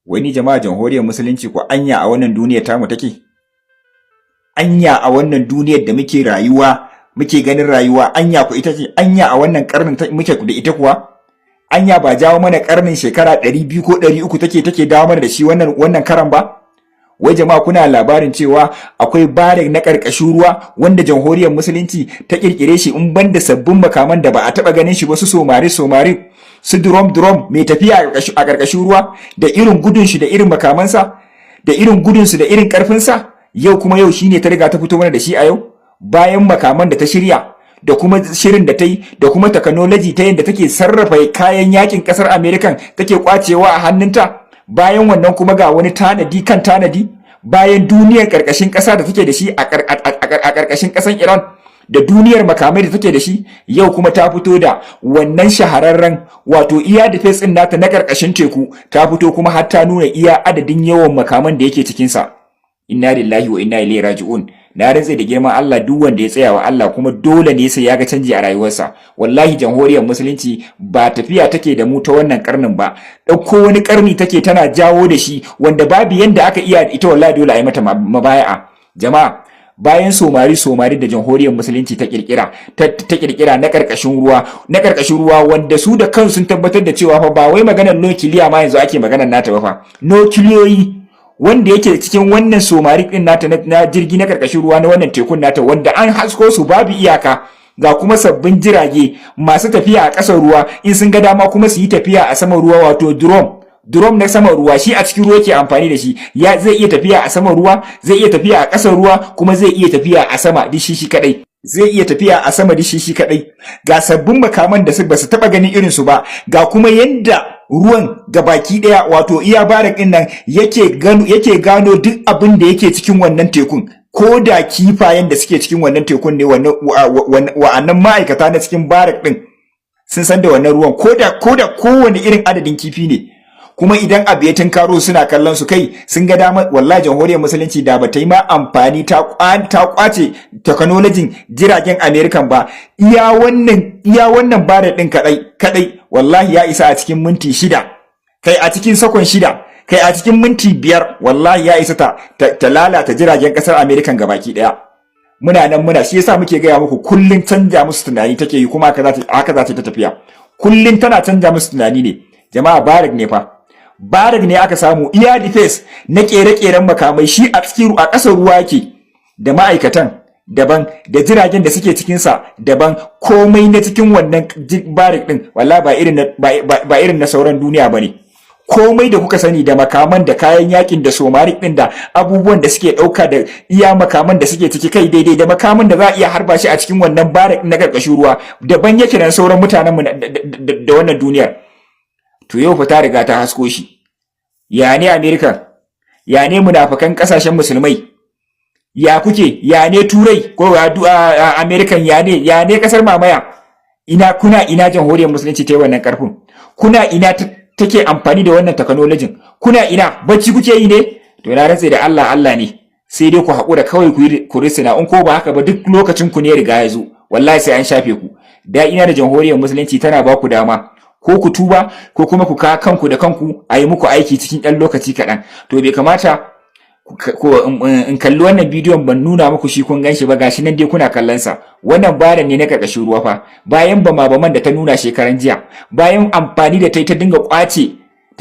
Wani jama'a jamhuriyar musulunci ko anya a wannan duniyar tamu take? Anya a wannan duniyar da muke rayuwa, muke ganin rayuwa, anya ku ita ce? Anya a wannan karnin muke da ita kuwa? Anya ba jawo mana karnin shekara 200 ko 300 take dawo mana da shi wannan karan ba? Wai jama'a kuna labarin cewa akwai barik na karkashin ruwa wanda jamhuriyar musulunci ta kirkire shi in banda sabbin makaman da ba a taba ganin shi ba, su somari su drum mai tafiya a karkashin ruwa, da irin gudun shi da irin makamansa, da irin gudun su da irin karfin sa. Yau shine ta riga ta fito mana da shi a yau, bayan makaman da ta shirya da kuma shirin da ta yi da kuma technology ta yadda take sarrafa kayan yakin kasar American take kwacewa a hannunta. Bayan wannan kuma ga wani tanadi kan tanadi, bayan duniyar karkashin kasa da take da shi a karkashin kasan Iran, da duniyar makamai da take da shi, yau kuma ta fito da wannan shahararren wato iya defense din nata na karkashin teku, ta fito kuma har ta nuna iya adadin yawan makaman da yake cikin sa. Inna lillahi wa inna ilaihi raji'un. Na rantsa da girman Allah, duk wanda ya tsaya wa Allah kuma dole ne sai ya ga canji a rayuwarsa. Wallahi jamhuriyar musulunci ba tafiya take da mu ta wannan karnin ba, dauko wani karni take tana jawo da shi wanda babu yanda aka iya ita. Wallahi dole a yi mata mabaya'a. Jama'a, bayan somari da jamhuriyar musulunci ta kirkira na karkashin ruwa wanda su da kansu sun tabbatar da cewa fa ba wai maganar nukiliya ma yanzu ake maganar nata ba fa, nukiliyoyi wanda yake cikin wannan somari din nata na jirgi na karkashin ruwa na wannan tekun nata, wanda an hasko su babu iyaka, ga kuma sabbin jirage masu tafiya a ƙasar ruwa, in sun ga dama kuma su yi tafiya a saman ruwa, wato drone na saman ruwa, shi a cikin ruwa ke amfani da shi, zai iya tafiya a saman ruwa, zai iya tafiya a ƙasar ruwa, kuma zai iya tafiya a sama dishi kadai, zai iya tafiya a sama dishi kadai. Ga sabbin makaman da ba su taba ganin irin su ba, ga kuma yanda ruwan gabaki daya wato iya barak din nan yake gano duk abin da yake cikin wannan tekun, ko da kifayen da suke cikin wannan tekun ne wa'annan ma'aikata na cikin barak din sun san da wannan ruwan, ko da kowane irin adadin kifi ne. Kuma idan abu ya tunkaro suna kallon su, kai sun ga dama. Wallahi jamhuriyar musulunci da ba ta yi ma amfani ta kwace technology jiragen American ba, iya wannan barak din kadai wallahi ya isa a cikin minti 6, kai a cikin sakon 6, kai a cikin minti 5, wallahi ya isa ta lalata jiragen kasar American gabaki daya. Muna shi yasa muke gaya muku kullun canja musu tunani take yi, kuma haka za ta tafiya, kullun tana canja musu tunani ne. Jama'a, barak ne aka samu iya defense na kere-keren makamai, shi a ƙasar ruwa yake, da ma'aikatan daban, da jiragen da suke cikinsa daban, komai na cikin wannan barak din wallahi ba irin na sauran duniya bane. Komai da kuka sani, da makaman da kayan yakin da somarik din da abubuwan da suke dauka, da iya makaman da suke ciki, kai daidai da makaman da za a iya harba shi a cikin wannan barak na karkashin ruwa daban yake da sauran mutanen mu da wannan duniyar. To yau fa ta riga ta hasko shi. Ya ne America? Ya ne munafikan kasashen musulmai? Ya kuke? Ya ne Turai ko American? Ya ne kasar mamaya? Ina jamhuriyar musulunci ta yi wannan karfin? Kuna ina take amfani da wannan technology? Kuna ina bacci kuke yi ne? To na rantse da Allah ne, sai dai ku haƙura kawai ku risina, in ko ba haka ba duk lokacin ku ne riga ya zo, wallahi sai an shafe ku. Da ina da jamhuriyar musulunci tana ba ku dama, ko ku tuba ko kuma ku kawo kanku da kanku a yi muku aiki cikin ɗan lokaci kaɗan. To bai kamata in kalli wannan bidiyon ban nuna muku shi kun ganshi ba, gashi nan dai kuna kallon sa. Wannan baran ne na karkashin ruwa fa, bayan bama-baman da ta nuna shekaran jiya, bayan amfani da ta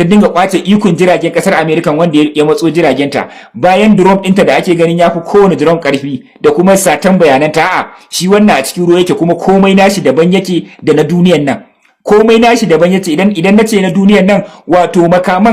dinga kwace ikon jiragen kasar American wanda ya matso jiragenta, bayan drone ɗinta da ake ganin yafi kowane drone karfi da kuma satan bayanan ta, shi wannan a cikin ruwa yake, kuma komai nashi daban yake da na duniyan nan. Komai nashi daban yace, idan nace na duniyan nan wato makaman